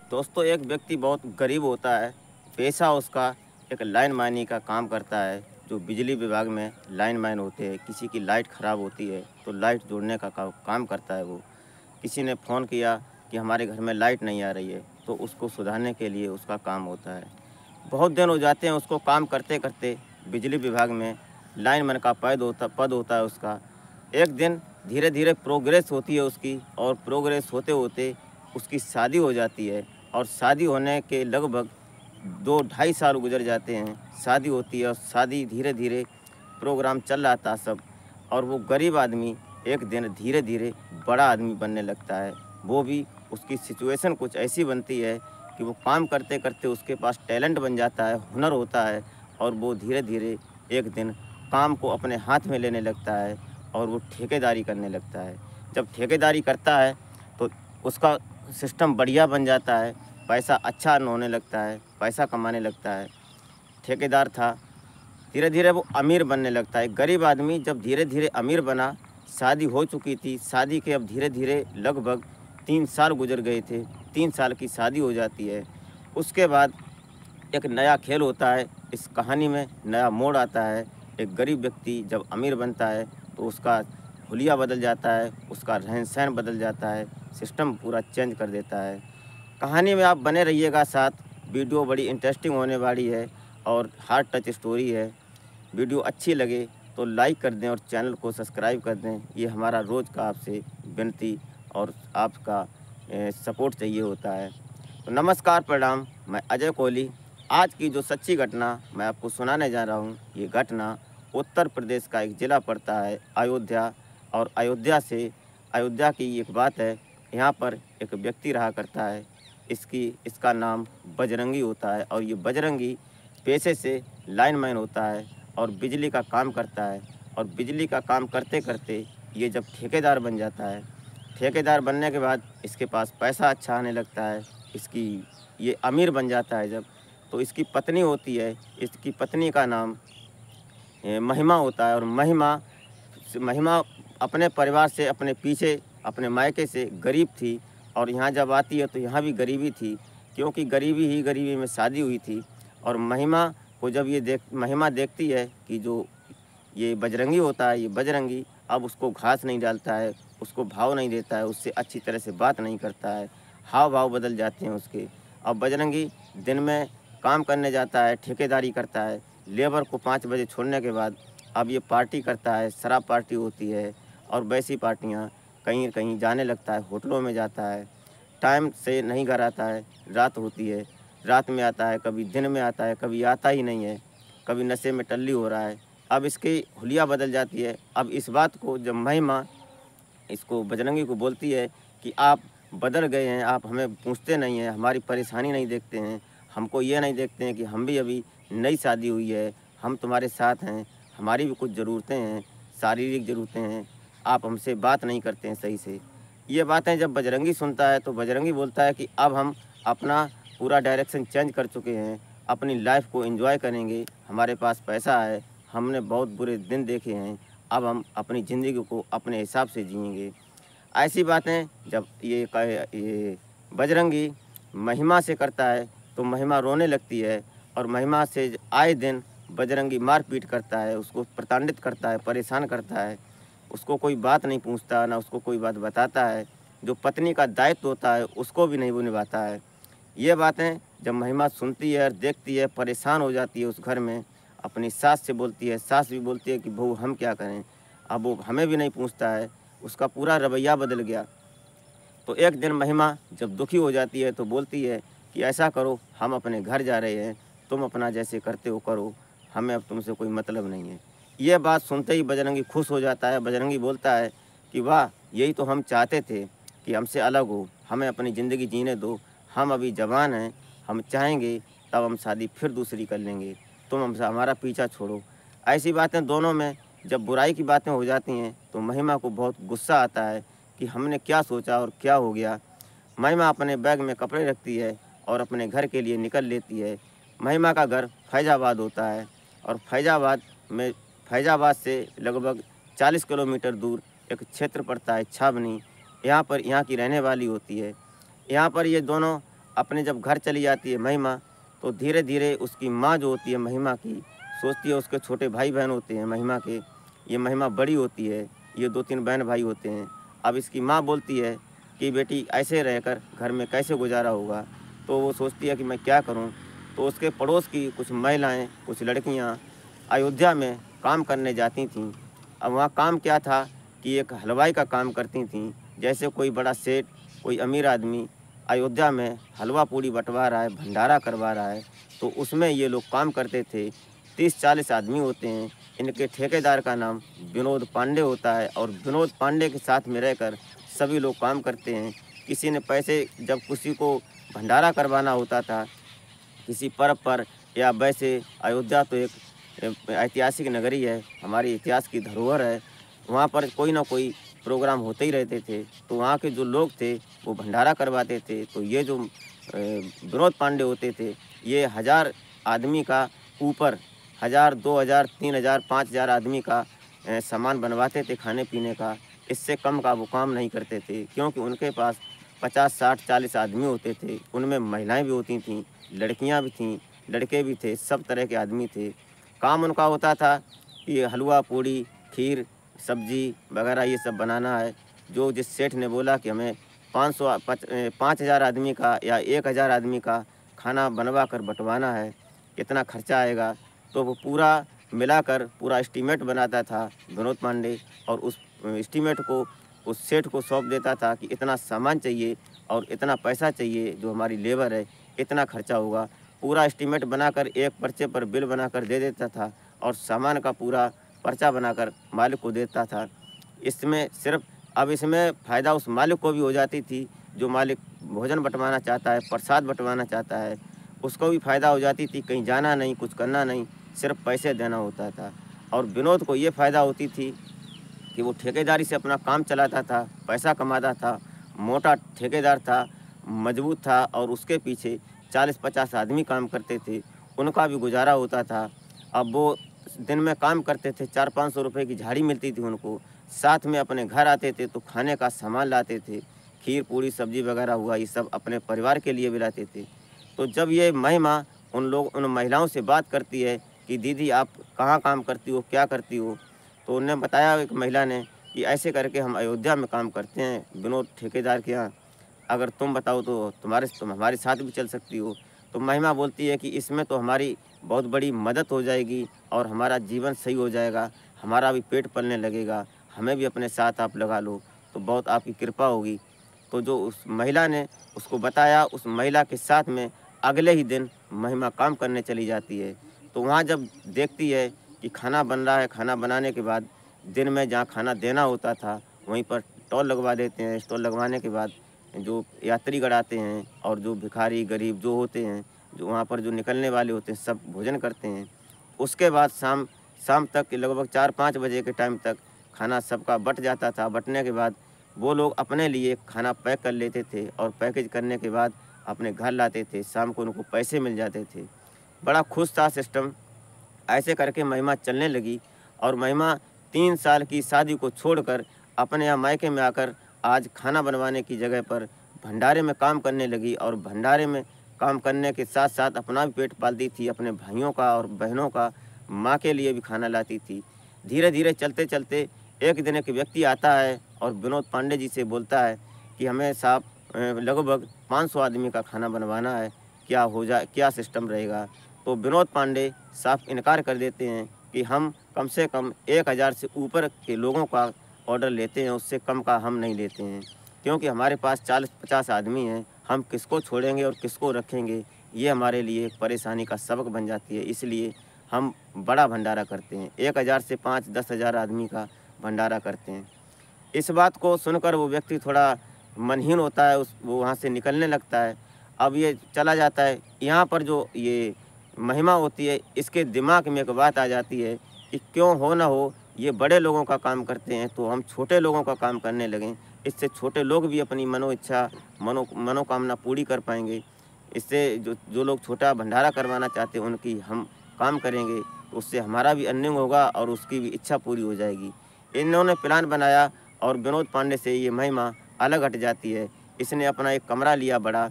दोस्तों, एक व्यक्ति बहुत गरीब होता है। पेशा उसका एक लाइन मैनी का काम करता है। जो बिजली विभाग में लाइन मैन होते हैं, किसी की लाइट ख़राब होती है तो लाइट जोड़ने का काम करता है वो। किसी ने फ़ोन किया कि हमारे घर में लाइट नहीं आ रही है, तो उसको सुधारने के लिए उसका काम होता है। बहुत दिन हो जाते हैं उसको काम करते करते। बिजली विभाग में लाइनमैन का पद होता है उसका। एक दिन धीरे धीरे प्रोग्रेस होती है उसकी, और प्रोग्रेस होते होते उसकी शादी हो जाती है। और शादी होने के लगभग 2 ढाई साल गुजर जाते हैं। शादी होती है और शादी धीरे धीरे प्रोग्राम चल रहा था सब। और वो गरीब आदमी एक दिन धीरे धीरे बड़ा आदमी बनने लगता है। वो भी उसकी सिचुएशन कुछ ऐसी बनती है कि वो काम करते करते उसके पास टैलेंट बन जाता है, हुनर होता है। और वो धीरे धीरे एक दिन काम को अपने हाथ में लेने लगता है और वो ठेकेदारी करने लगता है। जब ठेकेदारी करता है तो उसका सिस्टम बढ़िया बन जाता है, पैसा अच्छा अर्न होने लगता है, पैसा कमाने लगता है। ठेकेदार था, धीरे धीरे वो अमीर बनने लगता है। गरीब आदमी जब धीरे धीरे अमीर बना, शादी हो चुकी थी। शादी के अब धीरे धीरे लगभग 3 साल गुजर गए थे। 3 साल की शादी हो जाती है। उसके बाद एक नया खेल होता है। इस कहानी में नया मोड़ आता है। एक गरीब व्यक्ति जब अमीर बनता है तो उसका हुलिया बदल जाता है, उसका रहन सहन बदल जाता है, सिस्टम पूरा चेंज कर देता है। कहानी में आप बने रहिएगा साथ। वीडियो बड़ी इंटरेस्टिंग होने वाली है और हार्ट टच स्टोरी है। वीडियो अच्छी लगे तो लाइक कर दें और चैनल को सब्सक्राइब कर दें। ये हमारा रोज़ का आपसे विनती और आपका सपोर्ट चाहिए होता है। तो नमस्कार, प्रणाम। मैं अजय कोहली। आज की जो सच्ची घटना मैं आपको सुनाने जा रहा हूँ, ये घटना उत्तर प्रदेश का एक ज़िला पड़ता है अयोध्या। और अयोध्या की एक बात है। यहाँ पर एक व्यक्ति रहा करता है। इसका नाम बजरंगी होता है। और ये बजरंगी पेशे से लाइनमैन होता है और बिजली का काम करता है। और बिजली का काम करते करते ये जब ठेकेदार बन जाता है, ठेकेदार बनने के बाद इसके पास पैसा अच्छा आने लगता है। इसकी ये अमीर बन जाता है जब, तो इसकी पत्नी होती है। इसकी पत्नी का नाम महिमा होता है। और महिमा अपने परिवार से, अपने पीछे, अपने मायके से गरीब थी। और यहाँ जब आती है तो यहाँ भी गरीबी थी, क्योंकि गरीबी ही गरीबी में शादी हुई थी। और महिमा को जब महिमा देखती है कि जो ये बजरंगी होता है, ये बजरंगी अब उसको घास नहीं डालता है, उसको भाव नहीं देता है, उससे अच्छी तरह से बात नहीं करता है, हाव भाव बदल जाते हैं उसके। अब बजरंगी दिन में काम करने जाता है, ठेकेदारी करता है। लेबर को 5 बजे छोड़ने के बाद अब ये पार्टी करता है, शराब पार्टी होती है और वैसी पार्टियाँ कहीं कहीं जाने लगता है, होटलों में जाता है। टाइम से नहीं घर आता है, रात होती है, रात में आता है, कभी दिन में आता है, कभी आता ही नहीं है, कभी नशे में टल्ली हो रहा है। अब इसकी हुलिया बदल जाती है। अब इस बात को जब महिमा इसको बजरंगी को बोलती है कि आप बदल गए हैं, आप हमें पूछते नहीं हैं, हमारी परेशानी नहीं देखते हैं, हमको ये नहीं देखते हैं कि हम भी अभी नई शादी हुई है, हम तुम्हारे साथ हैं, हमारी भी कुछ ज़रूरतें हैं, शारीरिक ज़रूरतें हैं, आप हमसे बात नहीं करते हैं सही से। ये बातें जब बजरंगी सुनता है तो बजरंगी बोलता है कि अब हम अपना पूरा डायरेक्शन चेंज कर चुके हैं, अपनी लाइफ को एंजॉय करेंगे, हमारे पास पैसा है, हमने बहुत बुरे दिन देखे हैं, अब हम अपनी ज़िंदगी को अपने हिसाब से जिएंगे। ऐसी बातें जब ये बजरंगी महिमा से करता है तो महिमा रोने लगती है। और महिमा से आए दिन बजरंगी मारपीट करता है, उसको प्रताड़ित करता है, परेशान करता है। उसको कोई बात नहीं पूछता, ना उसको कोई बात बताता है। जो पत्नी का दायित्व होता है उसको भी नहीं वो निभाता है। ये बातें जब महिमा सुनती है और देखती है, परेशान हो जाती है उस घर में। अपनी सास से बोलती है, सास भी बोलती है कि बहू हम क्या करें। अब वो हमें भी नहीं पूछता है, उसका पूरा रवैया बदल गया। तो एक दिन महिमा जब दुखी हो जाती है तो बोलती है कि ऐसा करो, हम अपने घर जा रहे हैं, तुम अपना जैसे करते हो करो, हमें अब तुमसे कोई मतलब नहीं है। ये बात सुनते ही बजरंगी खुश हो जाता है। बजरंगी बोलता है कि वाह, यही तो हम चाहते थे कि हमसे अलग हो, हमें अपनी ज़िंदगी जीने दो, हम अभी जवान हैं, हम चाहेंगे तब हम शादी फिर दूसरी कर लेंगे, तुम हमसे हमारा पीछा छोड़ो। ऐसी बातें दोनों में जब बुराई की बातें हो जाती हैं तो महिमा को बहुत गुस्सा आता है कि हमने क्या सोचा और क्या हो गया। महिमा अपने बैग में कपड़े रखती है और अपने घर के लिए निकल लेती है। महिमा का घर फैज़ाबाद होता है और फैज़ाबाद से लगभग 40 किलोमीटर दूर एक क्षेत्र पड़ता है छावनी। यहाँ की रहने वाली होती है। यहाँ पर ये दोनों अपने जब घर चली जाती है महिमा, तो धीरे धीरे उसकी माँ जो होती है महिमा की, सोचती है उसके छोटे भाई बहन होते हैं महिमा के, ये महिमा बड़ी होती है, ये 2-3 बहन भाई होते हैं। अब इसकी माँ बोलती है कि बेटी ऐसे रहकर घर में कैसे गुजारा होगा, तो वो सोचती है कि मैं क्या करूं। तो उसके पड़ोस की कुछ महिलाएं, कुछ लड़कियां अयोध्या में काम करने जाती थीं। अब वहाँ काम क्या था कि एक हलवाई का काम करती थीं। जैसे कोई बड़ा सेठ, कोई अमीर आदमी अयोध्या में हलवा पूड़ी बँटवा रहा है, भंडारा करवा रहा है, तो उसमें ये लोग काम करते थे। 30-40 आदमी होते हैं। इनके ठेकेदार का नाम विनोद पांडे होता है और विनोद पांडे के साथ में रहकर सभी लोग काम करते हैं। किसी ने पैसे, जब किसी को भंडारा करवाना होता था किसी पर्व पर, या वैसे अयोध्या तो एक ऐतिहासिक नगरी है, हमारी इतिहास की धरोहर है, वहाँ पर कोई ना कोई प्रोग्राम होते ही रहते थे। तो वहाँ के जो लोग थे वो भंडारा करवाते थे। तो ये जो विनोद पांडे होते थे, ये 1000 आदमी का ऊपर 1000, 2000, 3000, 5000 आदमी का सामान बनवाते थे खाने पीने का। इससे कम का वो काम नहीं करते थे, क्योंकि उनके पास 50, 60, 40 आदमी होते थे। उनमें महिलाएं भी होती थीं, लड़कियां भी थीं, लड़के भी थे, सब तरह के आदमी थे। काम उनका होता था कि हलवा पूड़ी, खीर, सब्जी वगैरह ये सब बनाना है। जो जिस सेठ ने बोला कि हमें 5000 आदमी का या 1000 आदमी का खाना बनवा कर बँटवाना है, कितना खर्चा आएगा, तो वो पूरा मिलाकर पूरा एस्टीमेट बनाता था विनोद पांडे, और उस एस्टीमेट को उस सेठ को सौंप देता था कि इतना सामान चाहिए और इतना पैसा चाहिए, जो हमारी लेबर है, इतना खर्चा होगा। पूरा एस्टीमेट बनाकर एक पर्चे पर बिल बनाकर दे देता था और सामान का पूरा पर्चा बनाकर मालिक को देता था। इसमें सिर्फ, अब इसमें फ़ायदा उस मालिक को भी हो जाती थी, जो मालिक भोजन बँटवाना चाहता है, प्रसाद बँटवाना चाहता है, उसको भी फ़ायदा हो जाती थी। कहीं जाना नहीं, कुछ करना नहीं, सिर्फ पैसे देना होता था। और विनोद को ये फ़ायदा होती थी कि वो ठेकेदारी से अपना काम चलाता था, पैसा कमाता था, मोटा ठेकेदार था, मजबूत था, और उसके पीछे 40-50 आदमी काम करते थे, उनका भी गुजारा होता था। अब वो दिन में काम करते थे, 400-500 रुपये की झाड़ी मिलती थी उनको। साथ में अपने घर आते थे तो खाने का सामान लाते थे, खीर, पूड़ी, सब्जी वगैरह हुआ, ये सब अपने परिवार के लिए भी लाते थे। तो जब ये महिमा उन महिलाओं से बात करती है कि दीदी आप कहाँ काम करती हो, क्या करती हो? तो उन्होंने बताया, एक महिला ने, कि ऐसे करके हम अयोध्या में काम करते हैं विनोद ठेकेदार के यहाँ, अगर तुम बताओ तो तुम हमारे साथ भी चल सकती हो। तो महिमा बोलती है कि इसमें तो हमारी बहुत बड़ी मदद हो जाएगी और हमारा जीवन सही हो जाएगा, हमारा भी पेट पलने लगेगा, हमें भी अपने साथ आप लगा लो तो बहुत आपकी कृपा होगी। तो जो उस महिला ने उसको बताया, उस महिला के साथ में अगले ही दिन महिमा काम करने चली जाती है। तो वहाँ जब देखती है कि खाना बन रहा है, खाना बनाने के बाद दिन में जहाँ खाना देना होता था वहीं पर स्टॉल लगवा देते हैं। स्टॉल लगवाने के बाद जो यात्रीगण आते हैं और जो भिखारी गरीब जो होते हैं, जो वहाँ पर जो निकलने वाले होते हैं, सब भोजन करते हैं। उसके बाद शाम शाम तक लगभग 4-5 बजे के टाइम तक खाना सबका बँट जाता था। बँटने के बाद वो लोग अपने लिए खाना पैक कर लेते थे और पैकेज करने के बाद अपने घर लाते थे। शाम को उनको पैसे मिल जाते थे। बड़ा खुश था सिस्टम। ऐसे करके महिमा चलने लगी और महिमा 3 साल की शादी को छोड़कर अपने यहाँ मायके में आकर आज खाना बनवाने की जगह पर भंडारे में काम करने लगी, और भंडारे में काम करने के साथ साथ अपना भी पेट पालती थी, अपने भाइयों का और बहनों का, माँ के लिए भी खाना लाती थी। धीरे धीरे चलते चलते एक दिन एक व्यक्ति आता है और विनोद पांडे जी से बोलता है कि हमें साहब लगभग 500 आदमी का खाना बनवाना है, क्या सिस्टम रहेगा? तो विनोद पांडे साफ इनकार कर देते हैं कि हम कम से कम 1000 से ऊपर के लोगों का ऑर्डर लेते हैं, उससे कम का हम नहीं लेते हैं, क्योंकि हमारे पास 40-50 आदमी हैं, हम किसको छोड़ेंगे और किसको रखेंगे, ये हमारे लिए एक परेशानी का सबक बन जाती है। इसलिए हम बड़ा भंडारा करते हैं, 1000 से 5-10,000 आदमी का भंडारा करते हैं। इस बात को सुनकर वो व्यक्ति थोड़ा मनहीन होता है, वो वहाँ से निकलने लगता है। अब ये चला जाता है। यहाँ पर जो ये महिमा होती है, इसके दिमाग में एक बात आ जाती है कि क्यों हो ना हो, ये बड़े लोगों का काम करते हैं तो हम छोटे लोगों का काम करने लगें। इससे छोटे लोग भी अपनी मनोकामना पूरी कर पाएंगे। इससे जो जो लोग छोटा भंडारा करवाना चाहते हैं उनकी हम काम करेंगे, तो उससे हमारा भी अर्निंग होगा और उसकी भी इच्छा पूरी हो जाएगी। इन्होंने प्लान बनाया और विनोद पांडे से ये महिमा अलग हट जाती है। इसने अपना एक कमरा लिया बड़ा,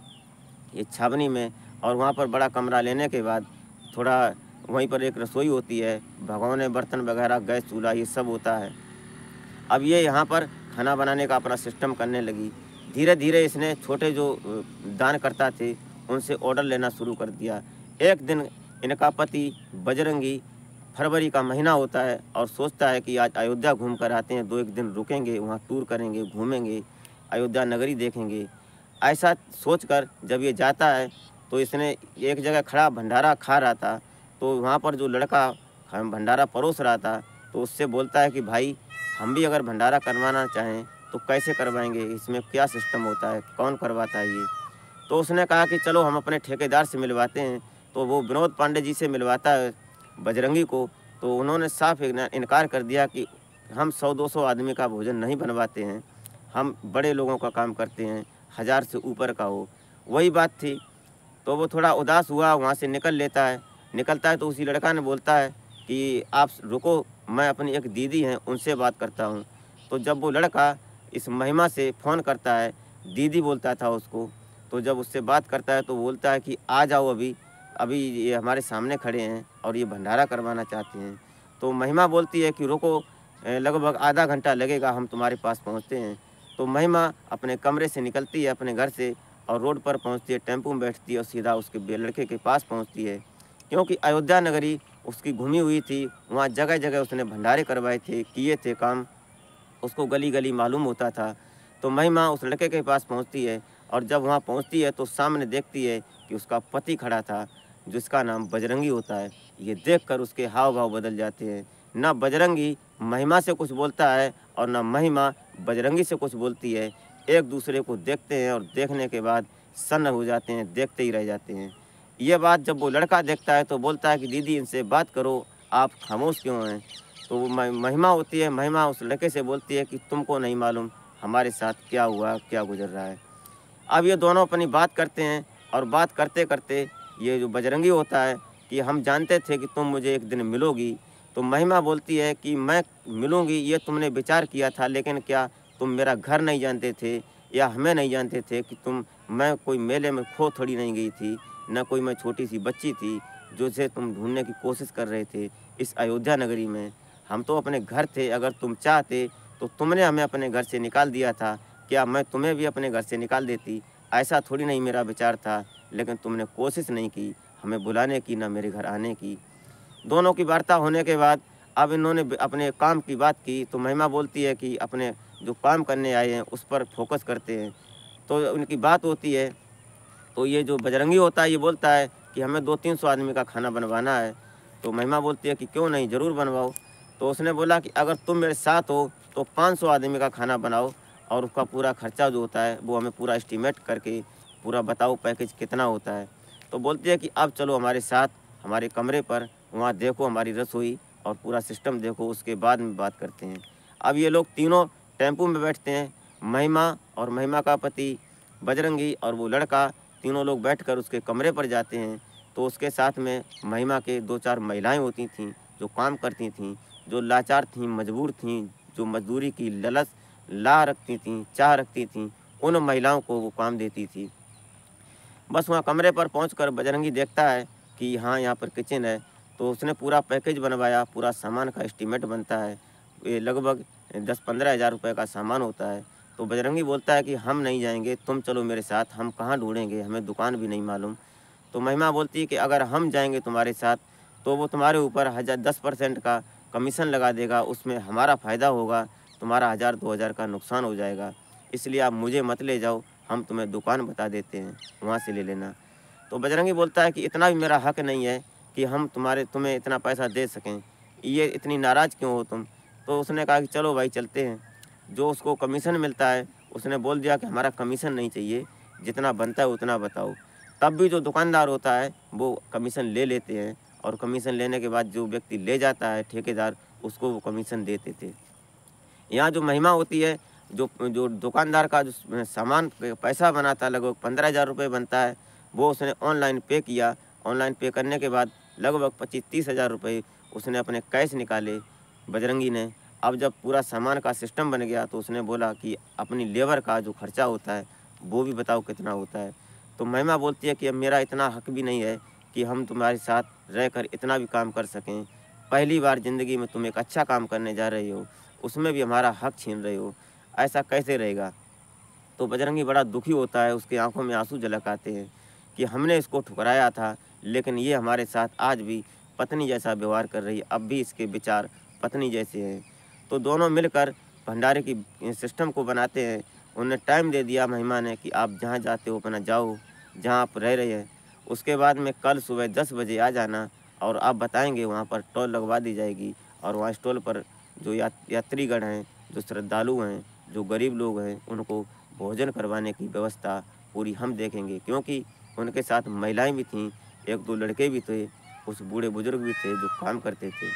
ये छावनी में, और वहाँ पर बड़ा कमरा लेने के बाद थोड़ा वहीं पर एक रसोई होती है, भगोने बर्तन वगैरह, गैस चूल्हा ये सब होता है। अब ये यहाँ पर खाना बनाने का अपना सिस्टम करने लगी। धीरे धीरे इसने छोटे जो दानकर्ता थे उनसे ऑर्डर लेना शुरू कर दिया। एक दिन इनका पति बजरंगी, फरवरी का महीना होता है, और सोचता है कि आज अयोध्या घूम कर आते हैं, 2 एक दिन रुकेंगे, वहाँ टूर करेंगे, घूमेंगे, अयोध्या नगरी देखेंगे। ऐसा सोचकर जब ये जाता है तो इसने एक जगह खड़ा भंडारा खा रहा था, तो वहाँ पर जो लड़का भंडारा परोस रहा था तो उससे बोलता है कि भाई, हम भी अगर भंडारा करवाना चाहें तो कैसे करवाएंगे, इसमें क्या सिस्टम होता है, कौन करवाता है ये। तो उसने कहा कि चलो हम अपने ठेकेदार से मिलवाते हैं। तो वो विनोद पांडे जी से मिलवाता है बजरंगी को। तो उन्होंने साफ इनकार कर दिया कि हम 100-200 आदमी का भोजन नहीं बनवाते हैं, हम बड़े लोगों का काम करते हैं, 1000 से ऊपर का हो। वही बात थी। तो वो थोड़ा उदास हुआ, वहाँ से निकल लेता है। निकलता है तो उसी लड़का ने बोलता है कि आप रुको, मैं अपनी एक दीदी हैं उनसे बात करता हूँ। तो जब वो लड़का इस महिमा से फ़ोन करता है, दीदी बोलता था उसको, तो जब उससे बात करता है तो बोलता है कि आ जाओ, अभी अभी ये हमारे सामने खड़े हैं और ये भंडारा करवाना चाहते हैं। तो महिमा बोलती है कि रुको, लगभग आधा घंटा लगेगा, हम तुम्हारे पास पहुँचते हैं। तो महिमा अपने कमरे से निकलती है अपने घर से और रोड पर पहुँचती है, टेम्पो में बैठती है और सीधा उसके लड़के के पास पहुँचती है। क्योंकि अयोध्या नगरी उसकी घूमी हुई थी, वहाँ जगह जगह उसने भंडारे करवाए थे, किए थे काम, उसको गली गली मालूम होता था। तो महिमा उस लड़के के पास पहुँचती है, और जब वहाँ पहुँचती है तो सामने देखती है कि उसका पति खड़ा था, जिसका नाम बजरंगी होता है। ये देखकर उसके हाव भाव बदल जाते हैं। ना बजरंगी महिमा से कुछ बोलता है और ना महिमा बजरंगी से कुछ बोलती है। एक दूसरे को देखते हैं और देखने के बाद सन्न हो जाते हैं, देखते ही रह जाते हैं। ये बात जब वो लड़का देखता है तो बोलता है कि दीदी, इनसे बात करो, आप खामोश क्यों हैं। तो वो महिमा होती है, महिमा उस लड़के से बोलती है कि तुमको नहीं मालूम हमारे साथ क्या हुआ, क्या गुजर रहा है। अब ये दोनों अपनी बात करते हैं, और बात करते करते ये जो बजरंगी होता है कि हम जानते थे कि तुम मुझे एक दिन मिलोगी। तो महिमा बोलती है कि मैं मिलूँगी ये तुमने विचार किया था, लेकिन क्या तुम मेरा घर नहीं जानते थे, या हमें नहीं जानते थे कि मैं कोई मेले में खो थोड़ी नहीं गई थी, न कोई मैं छोटी सी बच्ची थी जिसे तुम ढूंढने की कोशिश कर रहे थे इस अयोध्या नगरी में। हम तो अपने घर थे, अगर तुम चाहते तो तुमने हमें अपने घर से निकाल दिया था, क्या मैं तुम्हें भी अपने घर से निकाल देती? ऐसा थोड़ी नहीं मेरा विचार था, लेकिन तुमने कोशिश नहीं की हमें बुलाने की, ना मेरे घर आने की। दोनों की वार्ता होने के बाद अब इन्होंने अपने काम की बात की। तो महिमा बोलती है कि अपने जो काम करने आए हैं उस पर फोकस करते हैं। तो उनकी बात होती है, तो ये जो बजरंगी होता है ये बोलता है कि हमें 200-300 आदमी का खाना बनवाना है। तो महिमा बोलती है कि क्यों नहीं, ज़रूर बनवाओ। तो उसने बोला कि अगर तुम मेरे साथ हो तो 500 आदमी का खाना बनाओ, और उसका पूरा खर्चा जो होता है वो हमें पूरा एस्टीमेट करके पूरा बताओ पैकेज कितना होता है। तो बोलती है कि अब चलो हमारे साथ हमारे कमरे पर, वहाँ देखो हमारी रसोई और पूरा सिस्टम देखो, उसके बाद में बात करते हैं। अब ये लोग तीनों टेम्पो में बैठते हैं, महिमा और महिमा का पति बजरंगी और वो लड़का, तीनों लोग बैठकर उसके कमरे पर जाते हैं। तो उसके साथ में महिमा के 2-4 महिलाएं होती थीं जो काम करती थीं, जो लाचार थीं, मजबूर थीं, जो मजदूरी की ला रखती थीं, चाह रखती थीं, उन महिलाओं को वो काम देती थी। बस वहाँ कमरे पर पहुंचकर बजरंगी देखता है कि हाँ, यहाँ पर किचन है। तो उसने पूरा पैकेज बनवाया, पूरा सामान का एस्टीमेट बनता है, ये लगभग 10-15 हज़ार रुपये का सामान होता है। तो बजरंगी बोलता है कि हम नहीं जाएंगे, तुम चलो मेरे साथ, हम कहाँ ढूंढेंगे, हमें दुकान भी नहीं मालूम। तो महिमा बोलती है कि अगर हम जाएंगे तुम्हारे साथ तो वो तुम्हारे ऊपर 10% का कमीशन लगा देगा, उसमें हमारा फ़ायदा होगा, तुम्हारा 1000-2000 का नुकसान हो जाएगा, इसलिए आप मुझे मत ले जाओ, हम तुम्हें दुकान बता देते हैं, वहाँ से ले लेना। तो बजरंगी बोलता है कि इतना भी मेरा हक नहीं है कि हम तुम्हें इतना पैसा दे सकें, ये इतनी नाराज़ क्यों हो तुम। तो उसने कहा कि चलो भाई चलते हैं। जो उसको कमीशन मिलता है उसने बोल दिया कि हमारा कमीशन नहीं चाहिए, जितना बनता है उतना बताओ। तब भी जो दुकानदार होता है वो कमीशन ले लेते हैं, और कमीशन लेने के बाद जो व्यक्ति ले जाता है ठेकेदार, उसको वो कमीशन देते थे। यहाँ जो महिमा होती है, जो जो दुकानदार का जो सामान पैसा बनाता है, लगभग 15,000 रुपये बनता है, वो उसने ऑनलाइन पे किया। ऑनलाइन पे करने के बाद लगभग 25-30 हज़ार रुपये उसने अपने कैश निकाले बजरंगी ने। अब जब पूरा सामान का सिस्टम बन गया तो उसने बोला कि अपनी लेबर का जो खर्चा होता है वो भी बताओ कितना होता है। तो महिमा बोलती है कि अब मेरा इतना हक भी नहीं है कि हम तुम्हारे साथ रहकर इतना भी काम कर सकें। पहली बार ज़िंदगी में तुम एक अच्छा काम करने जा रहे हो, उसमें भी हमारा हक छीन रहे हो, ऐसा कैसे रहेगा। तो बजरंगी बड़ा दुखी होता है, उसकी आंखों में आंसू झलक आते हैं कि हमने इसको ठुकराया था, लेकिन ये हमारे साथ आज भी पत्नी जैसा व्यवहार कर रही है, अब भी इसके विचार पत्नी जैसे हैं। तो दोनों मिलकर भंडारे की सिस्टम को बनाते हैं। उन्हें टाइम दे दिया महिमा ने कि आप जहाँ जाते हो अपना जाओ, जहाँ आप रह रहे हैं। उसके बाद में कल सुबह 10 बजे आ जाना और आप बताएंगे, वहाँ पर टोल लगवा दी जाएगी और वहाँ स्टॉल पर जो यात्रीगण हैं, जो श्रद्धालु हैं, जो गरीब लोग हैं, उनको भोजन करवाने की व्यवस्था पूरी हम देखेंगे, क्योंकि उनके साथ महिलाएं भी थीं, 1-2 लड़के भी थे, कुछ बूढ़े बुजुर्ग भी थे जो काम करते थे।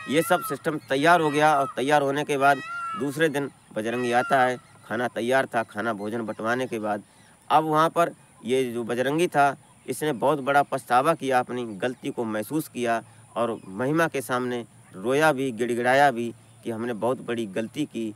ये सब सिस्टम तैयार हो गया और तैयार होने के बाद दूसरे दिन बजरंगी आता है। खाना तैयार था, खाना भोजन बँटवाने के बाद अब वहाँ पर ये जो बजरंगी था, इसने बहुत बड़ा पछतावा किया, अपनी गलती को महसूस किया और महिमा के सामने रोया भी, गिड़गिड़ाया भी कि हमने बहुत बड़ी गलती की,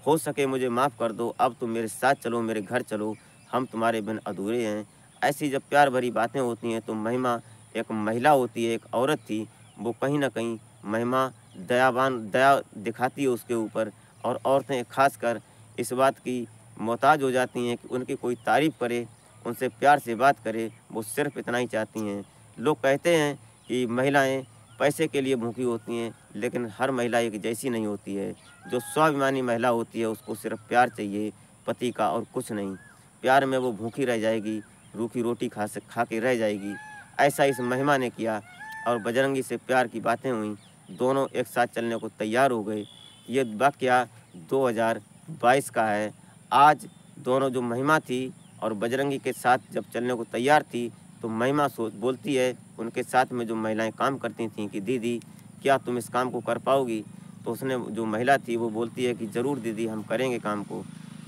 हो सके मुझे माफ़ कर दो, अब तुम मेरे साथ चलो, मेरे घर चलो, हम तुम्हारे बिन अधूरे हैं। ऐसी जब प्यार भरी बातें होती हैं तो महिमा एक महिला होती है, एक औरत थी, वो कहीं न कहीं महिमा दया दिखाती है उसके ऊपर और औरतें ख़ासकर इस बात की मोहताज हो जाती हैं कि उनकी कोई तारीफ़ करे, उनसे प्यार से बात करे, वो सिर्फ़ इतना ही चाहती हैं। लोग कहते हैं कि महिलाएँ पैसे के लिए भूखी होती हैं, लेकिन हर महिला एक जैसी नहीं होती है। जो स्वाभिमानी महिला होती है, उसको सिर्फ़ प्यार चाहिए पति का और कुछ नहीं। प्यार में वो भूखी रह जाएगी, रूखी रोटी खा के रह जाएगी। ऐसा इस महिमा ने किया और बजरंगी से प्यार की बातें हुईं, दोनों एक साथ चलने को तैयार हो गए। ये वाक़या 2022 का है। आज दोनों जो महिमा थी और बजरंगी के साथ जब चलने को तैयार थी, तो महिमा बोलती है उनके साथ में जो महिलाएं काम करती थीं कि दीदी क्या तुम इस काम को कर पाओगी? तो उसने जो महिला थी वो बोलती है कि ज़रूर दीदी हम करेंगे काम को।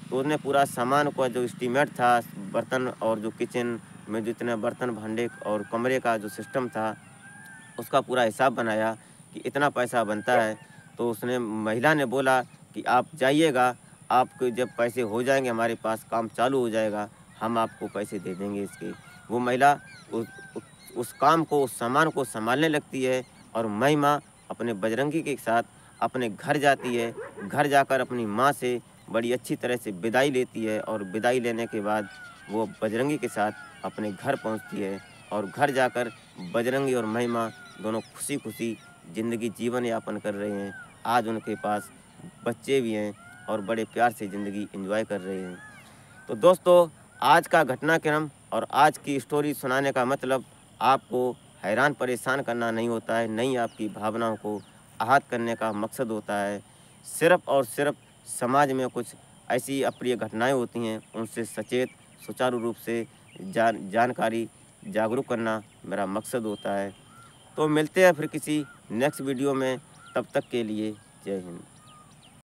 तो उसने पूरा सामान का जो एस्टीमेट था, बर्तन और जो किचन में जितने बर्तन भांडे और कमरे का जो सिस्टम था, उसका पूरा हिसाब बनाया कि इतना पैसा बनता है। तो उसने महिला ने बोला कि आप जाइएगा, आपके जब पैसे हो जाएँगे हमारे पास, काम चालू हो जाएगा, हम आपको पैसे दे देंगे इसके। वो महिला उस उस काम को, उस सामान को सँभालने लगती है और महिमा अपने बजरंगी के साथ अपने घर जाती है। घर जाकर अपनी माँ से बड़ी अच्छी तरह से विदाई लेती है और विदाई लेने के बाद वो बजरंगी के साथ अपने घर पहुँचती है और घर जाकर बजरंगी और महिमा दोनों खुशी-खुशी ज़िंदगी जीवन यापन कर रहे हैं। आज उनके पास बच्चे भी हैं और बड़े प्यार से ज़िंदगी एंजॉय कर रहे हैं। तो दोस्तों, आज का घटनाक्रम और आज की स्टोरी सुनाने का मतलब आपको हैरान परेशान करना नहीं होता है, नहीं आपकी भावनाओं को आहत करने का मकसद होता है। सिर्फ़ और सिर्फ़ समाज में कुछ ऐसी अप्रिय घटनाएँ होती हैं, उनसे सचेत सुचारू रूप से जानकारी जागरूक करना मेरा मकसद होता है। तो मिलते हैं फिर किसी नेक्स्ट वीडियो में, तब तक के लिए जय हिंद।